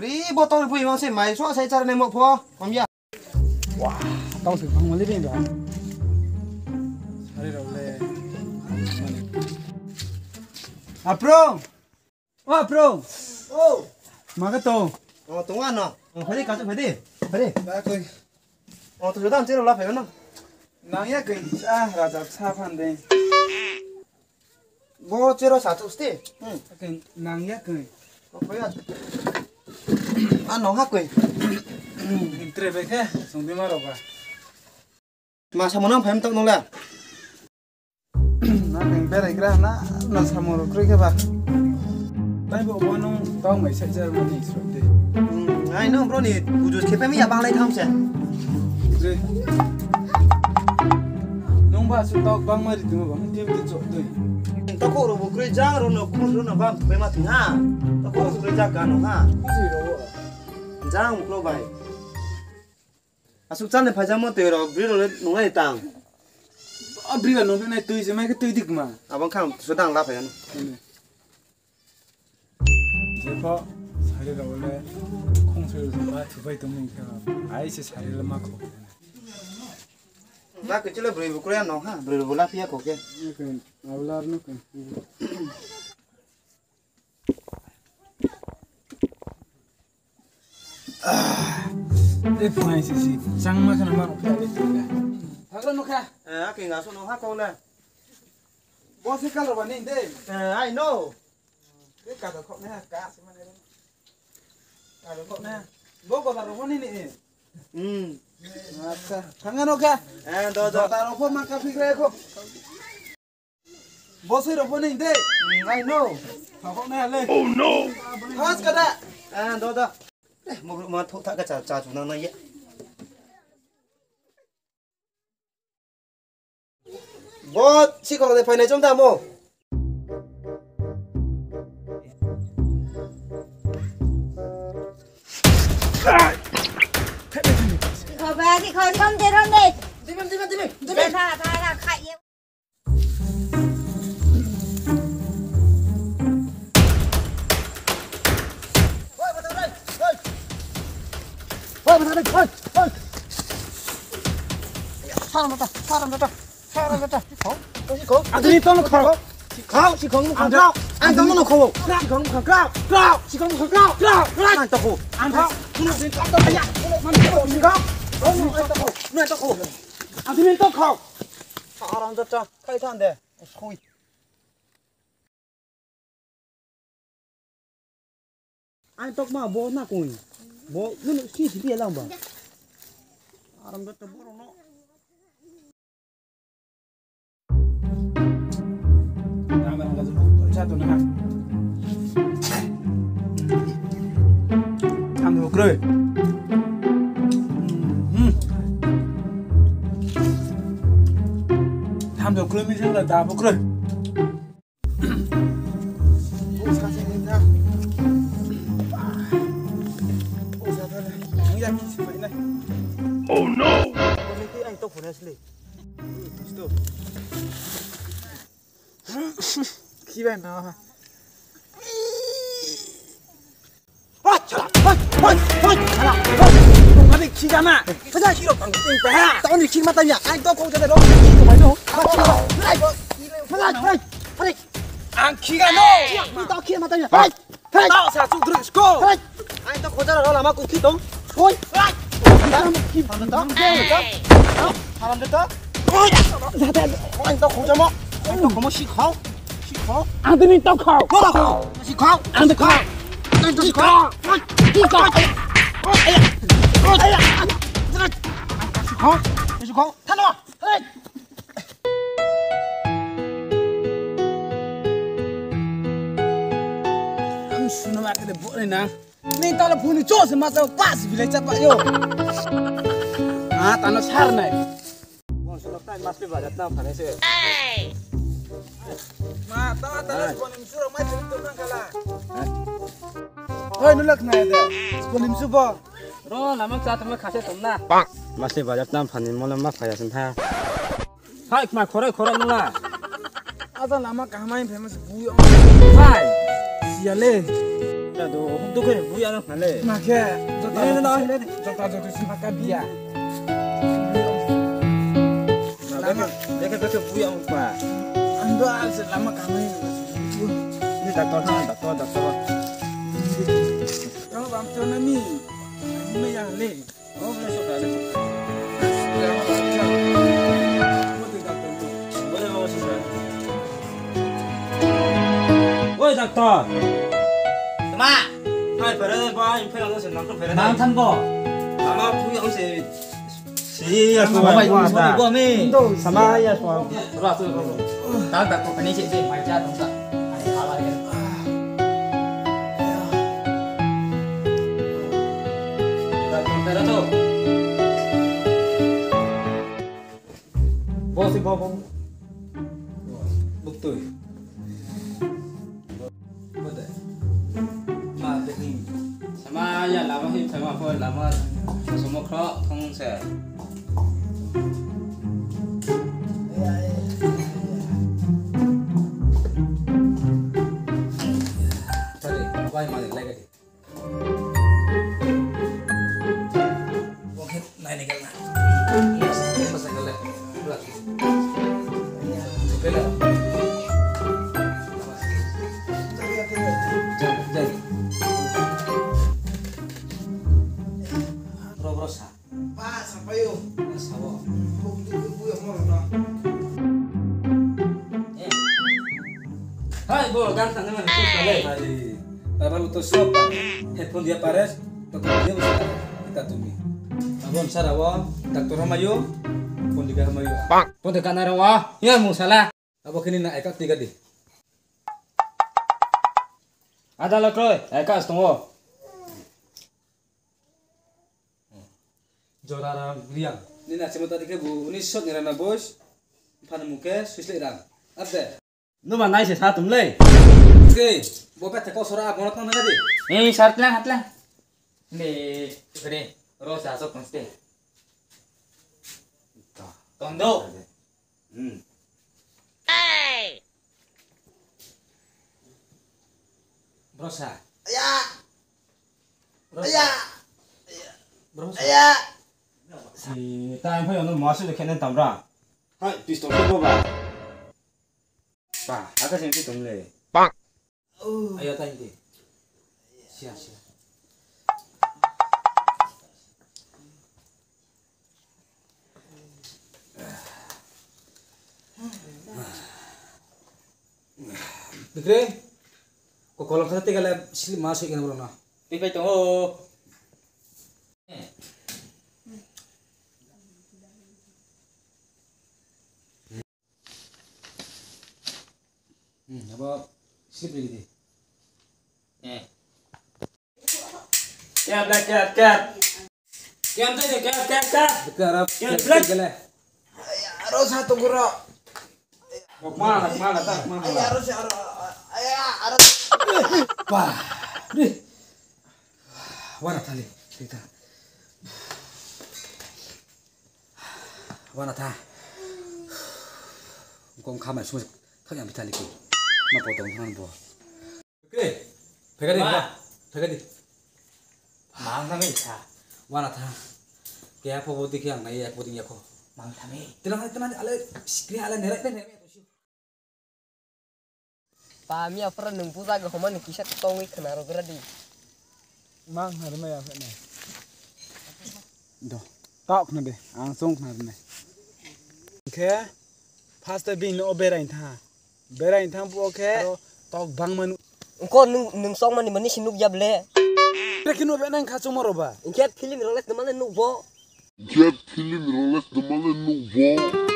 Beri botol bui masih mai so saya cara nembok po. Mam ya. Wah, tahu sih bang mali bing bang. Sari rawle. Bro. Wah, bro. Oh. Maga to. Oh, tunggu ano. Oh, phải đi cắt phải đi. Phải đi. Ba koi. Oh, tôi đang chơi là phải không? Nang ya koi sa raja sa phan de. Bo chơi sa tu sti. Koi nang ya koi. Oh, phải à. Ano ha koi. Intre be ke song bi maro ba. Mà sao mà nó phải tao nó là. Na nang be rai gra na samoro kroi ke ba. Tai bo bonong tao mai sai jar mo ni sro de. Ai nó bro ni, udah siapa mi ya bang lai tham sih. Re. Nong ba su tao bang mari tu ba tim ti cho de. Tao có rồi bukri jang rồi nó cũng rồi nó bang phải mà thằng ha. Tao có bukri jang cả nó ha. Ku ji ro. Jang một lô bài. Asuk chan ne phajam mo te ro bri ro nó ngay tang. Abri ga no be nai tui je mai ke tui dik ma. Abang kham so dang la phải nó. Je pho sari rawle khong se ro ba thu bai tum ni ka. Ai se sari la ma ko. Lá cái chile bri bukri nó ha, bri ro la pia ko ke. Ni ke awlar no ke. Để phải gì chẳng mà cái nào mà nó phải đấy thằng nó kha Cái ngã số nó ha con này. boss cái lo bani đấy I know. cái cả đó không nè cả xem mà này cả đó không nè bố có đó bani nè अच्छा thằng nó kha Đó đó ta nó không mang cà phê cái không boss rồi bani đấy I know. thằng không nè lên Oh no! hết cái đó Đó. Một thụ thạ cái trà chủ năng này vậy. Bố chỉ còn để phải này chúng ta mua. Khởi về thì khởi không thế đâu nè. Đi bên. Để thà khải yêu. 사람 됐다. khổ. anh đi tôi nó khổ Chỉ không cao. Anh không nó khổ. chỉ không cao chỉ không cao Anh tao khổ. anh tháo nó đến tao đây ya nó khổ gì không Này tao khổ. anh đi tôi khổ 사람 됐다. 카이탄데. 소이. Anh tóc mà bố na cùng. Bố nó xí bia lòng bà. 사람 됐다 bố nó. 나만 가지고 자도 나 안 그래 탐도 그러면 생각 다 뭐 그래 사생이다 오사들 양양 기스 있네 Oh no! Cái anh tóc của nó xí. stop 기회 나와 동갑이 키잖아 Bây giờ tao đi khi mà tao nhả anh tao không cho mày đâu. Mày đâu? Phải. 안 키가 너 Tao khi mà tao nhả. Phải. 나와서 좀 들어주고 Anh tao có ra là mà cũng khi đó. Thôi. Salam 됐다. Anh tao không cho mọ. Anh tao có mọ xí khó. 안 되면 또 커 뭐라고? xí khó. 안 돼, 커 Anh tao xí khó. xí khó. Than nó. 수는 막 근데 뭐래나 내 딸을 보니 좋아서 맞아 빠스 빌레 잡아 요 아, 나는 살네 Bon, sudah tak mas pi badat na phane se. 마 따따라 보님 수로 마 들던 갈라 어이 놀락 나야 돼 보님 수버 로 나만 짜증을 가세 돔나 Mas pi badat na phane mo lam ma phaya san tha. 하이 그만 코레 누나 아다 나마 가만히 뵈면서 부여 하이 시야래 Aduh, untuk kan buya nak nale. Make. Ini. Jota si makan biar. Mereka buya apa? Ando selama kami. Ini daktor. Kalau bangsa nami, ini yang le. Oh, boleh sok ada. Boleh bawa sudah. Woi daktor. Ma, Hai, berada apa? Info yang senang tu berada. mang tham bo. Sama buya si ya gua mi. Sama ya semua. Terus tu. Tao tak ko pani si mai cha tong sa. Ai ala ya. Daktor berada tu. Bos si bos. Betul. Betul. Ma begini. Sama ya lama hi sama apa lama semua kro không sẽ. Tadi, apa yang mana lagi? Mungkin naik kan? Yes, masa kali. Berat. Bela. Jadi. Rosa. Pak, sampai yo. Sawo. Ibu yang mau no. Hai, bo, ganteng teman itu sekali. Hari. Taruh tu stop. Headphone dia pares. Dokter dia bisa kita tunggu. Abang sarawa, dokter Hamayo, pun juga Hamayo. Pun dekat narawa. Ya, musalah. Abang kini nak ekat tiga di. Ada lah kroy, ekat setengah. Jorara liang. Ini nak cuma tadi ke bu, ini shot ni rana bos. Pan muke, susah irang. Ada. Nu mana sih satu mulai? Oke, bopet teko sora bonot nang tadi. Hatlah. Ni, ini rosa sok mesti. Tondo. Brosa. Ya. Brosa. Ya. Brosa. Ya. Si tayo pa yun, masuk na kenen tamra. Hai, pistol ko ba? Pa, aga sini tumle. Bang. Ayo tayo di. Siap. Dikre, kok kalau kata tinggal masuk ini bro na. Pipai tong. Apa slip lagi? Cat. Kiam tu cat. Dekat Ya, black. Harus satu guru. Mana tak mana. Harus. Wah, nih. Wana tali, kita. Wana ta. Kong kamera semua, kau yang bisa lagi. Ma potong mana bo. Oke, pegang di. Mang tham sa. Wana ta. Kaya apa bodi yang naik, apa bodi aku. Mang tham. Tenang, ale, sekali ale nerak. Pami apa nung puta ke homan kisah tongi kenaro geradi. Mang harma ya kena. Do. Tak kena deh, langsung kena deh. Oke. Pasti bin oberain tha. Berain tha bu oke. Tok bang manu. Engko nung song mani sinuk jable. Lekin obe nang kacung maroba. Engket film roles demane nuk bo. Get killing the less the money no war.